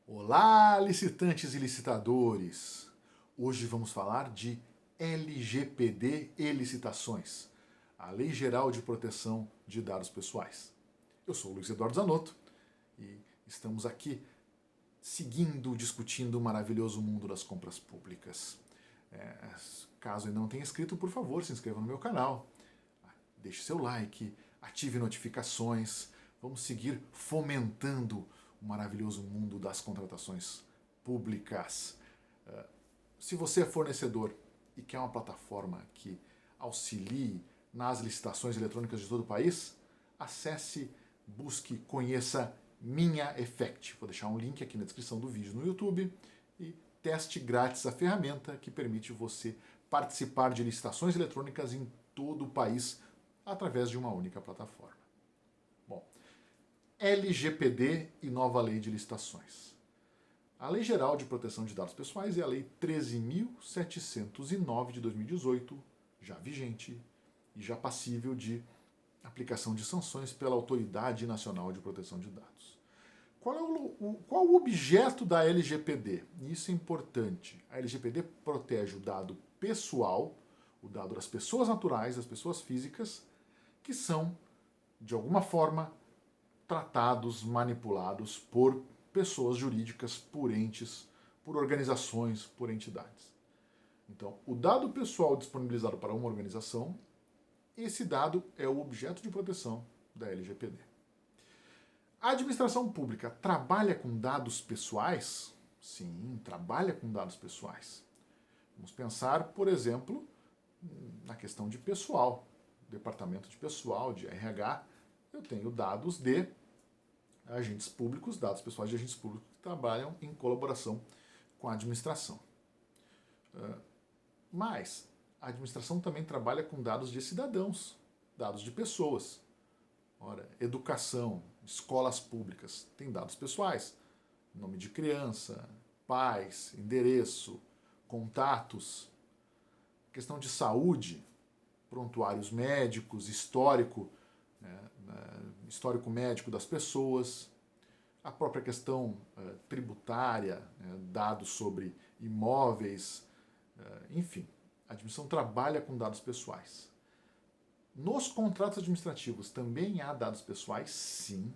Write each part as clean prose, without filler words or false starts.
Olá, licitantes e licitadores! Hoje vamos falar de LGPD e licitações, a Lei Geral de Proteção de Dados Pessoais. Eu sou o Luiz Eduardo Zanotto e estamos aqui discutindo o maravilhoso mundo das compras públicas. Caso ainda não tenha inscrito, por favor, se inscreva no meu canal, deixe seu like, ative notificações, vamos seguir fomentando o maravilhoso mundo das contratações públicas. Se você é fornecedor e quer uma plataforma que auxilie nas licitações eletrônicas de todo o país, acesse, busque, conheça Minha Effect. Vou deixar um link aqui na descrição do vídeo no YouTube e teste grátis a ferramenta que permite você participar de licitações eletrônicas em todo o país através de uma única plataforma. Bom, LGPD e nova lei de licitações. A Lei Geral de Proteção de Dados Pessoais é a Lei 13.709 de 2018, já vigente e já passível de aplicação de sanções pela Autoridade Nacional de Proteção de Dados. Qual o objeto da LGPD? Isso é importante. A LGPD protege o dado pessoal, o dado das pessoas naturais, das pessoas físicas, que são, de alguma forma, tratados, manipulados por pessoas jurídicas, por entes, por organizações, por entidades. Então, o dado pessoal disponibilizado para uma organização, esse dado é o objeto de proteção da LGPD. A administração pública trabalha com dados pessoais? Sim, trabalha com dados pessoais. Vamos pensar, por exemplo, na questão de pessoal. Departamento de pessoal, de RH, eu tenho dados de agentes públicos, dados pessoais de agentes públicos que trabalham em colaboração com a administração. Mas a administração também trabalha com dados de cidadãos, dados de pessoas. Ora, educação, escolas públicas, tem dados pessoais, nome de criança, pais, endereço, contatos. Questão de saúde, prontuários médicos, histórico médico das pessoas, a própria questão tributária, dados sobre imóveis, enfim, a administração trabalha com dados pessoais. Nos contratos administrativos também há dados pessoais, sim,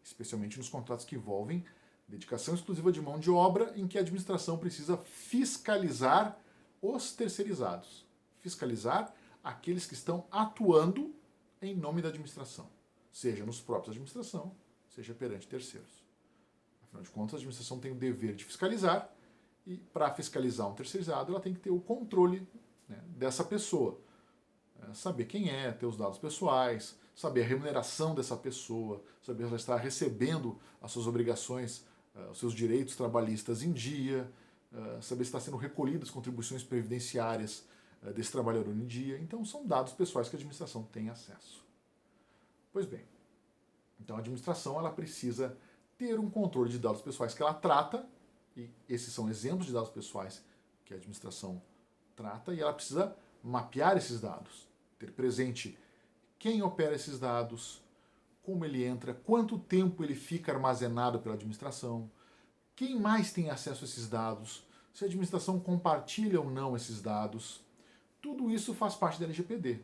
especialmente nos contratos que envolvem dedicação exclusiva de mão de obra, em que a administração precisa fiscalizar os terceirizados, fiscalizar aqueles que estão atuando em nome da administração, seja nos próprios da administração, seja perante terceiros. Afinal de contas, a administração tem o dever de fiscalizar e, para fiscalizar um terceirizado, ela tem que ter o controle dessa pessoa. Saber quem é, ter os dados pessoais, saber a remuneração dessa pessoa, saber se ela está recebendo as suas obrigações, os seus direitos trabalhistas em dia, saber se está sendo recolhidas as contribuições previdenciárias desse trabalhador em dia. Então, são dados pessoais que a administração tem acesso. Pois bem, então a administração ela precisa ter um controle de dados pessoais que ela trata, e esses são exemplos de dados pessoais que a administração trata, e ela precisa mapear esses dados, ter presente quem opera esses dados, como ele entra, quanto tempo ele fica armazenado pela administração, quem mais tem acesso a esses dados, se a administração compartilha ou não esses dados. Tudo isso faz parte da LGPD.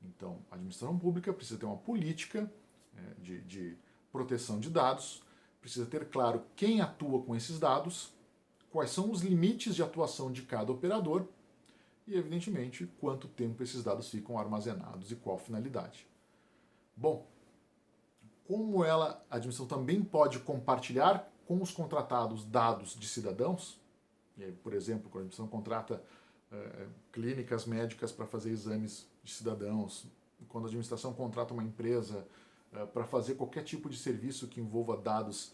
Então, a administração pública precisa ter uma política de proteção de dados, precisa ter claro quem atua com esses dados, quais são os limites de atuação de cada operador e, evidentemente, quanto tempo esses dados ficam armazenados e qual finalidade. Bom, como a administração também pode compartilhar com os contratados dados de cidadãos, e aí, por exemplo, quando a administração contrata clínicas médicas para fazer exames de cidadãos, quando a administração contrata uma empresa para fazer qualquer tipo de serviço que envolva dados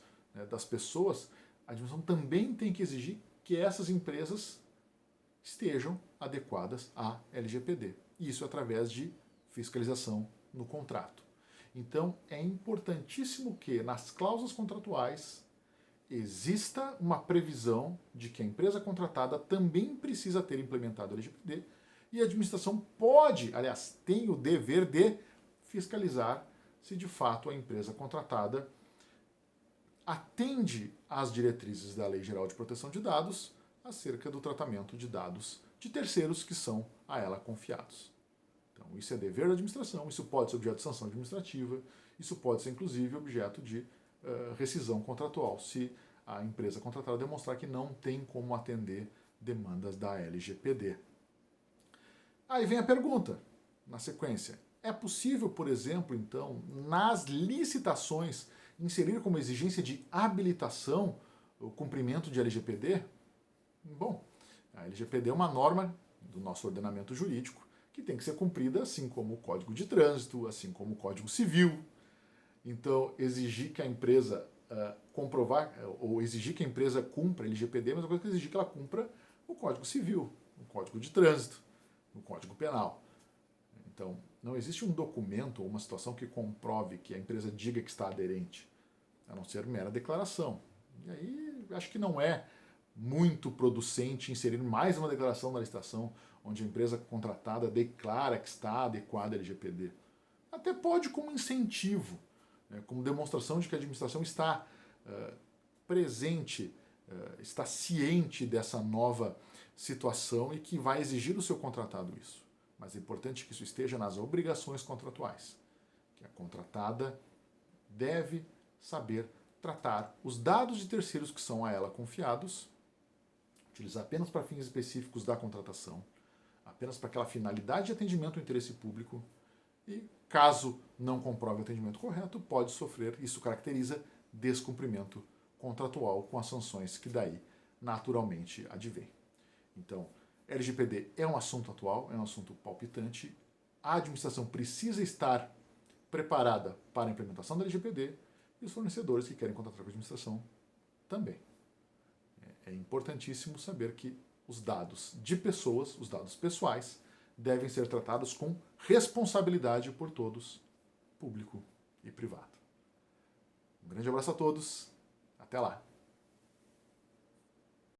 das pessoas, a administração também tem que exigir que essas empresas estejam adequadas à LGPD. Isso através de fiscalização no contrato. Então, é importantíssimo que nas cláusulas contratuais exista uma previsão de que a empresa contratada também precisa ter implementado a LGPD e a administração pode, aliás, tem o dever de fiscalizar se de fato a empresa contratada atende as diretrizes da Lei Geral de Proteção de Dados acerca do tratamento de dados de terceiros que são a ela confiados. Então, isso é dever da administração, isso pode ser objeto de sanção administrativa, isso pode ser, inclusive, objeto de rescisão contratual, se a empresa contratada demonstrar que não tem como atender demandas da LGPD. Aí vem a pergunta, na sequência. É possível, por exemplo, então, nas licitações, inserir como exigência de habilitação o cumprimento de LGPD? Bom, a LGPD é uma norma do nosso ordenamento jurídico que tem que ser cumprida, assim como o Código de Trânsito, assim como o Código Civil. Então, exigir que a empresa ou exigir que a empresa cumpra a LGPD é a mesma coisa que exigir que ela cumpra o Código Civil, o Código de Trânsito, o Código Penal. Então, não existe um documento ou uma situação que comprove que a empresa diga que está aderente, a não ser mera declaração. E aí, acho que não é muito producente inserir mais uma declaração na licitação onde a empresa contratada declara que está adequada à LGPD. Até pode como incentivo, como demonstração de que a administração está presente, está ciente dessa nova situação e que vai exigir do seu contratado isso. Mas é importante que isso esteja nas obrigações contratuais, que a contratada deve saber tratar os dados de terceiros que são a ela confiados, utilizar apenas para fins específicos da contratação, apenas para aquela finalidade de atendimento ao interesse público e, caso não comprove o atendimento correto, pode sofrer, isso caracteriza descumprimento contratual com as sanções que daí naturalmente advêm. Então, LGPD é um assunto atual, é um assunto palpitante. A administração precisa estar preparada para a implementação da LGPD e os fornecedores que querem contratar com a administração também. É importantíssimo saber que os dados de pessoas, os dados pessoais, devem ser tratados com responsabilidade por todos, público e privado. Um grande abraço a todos, até lá!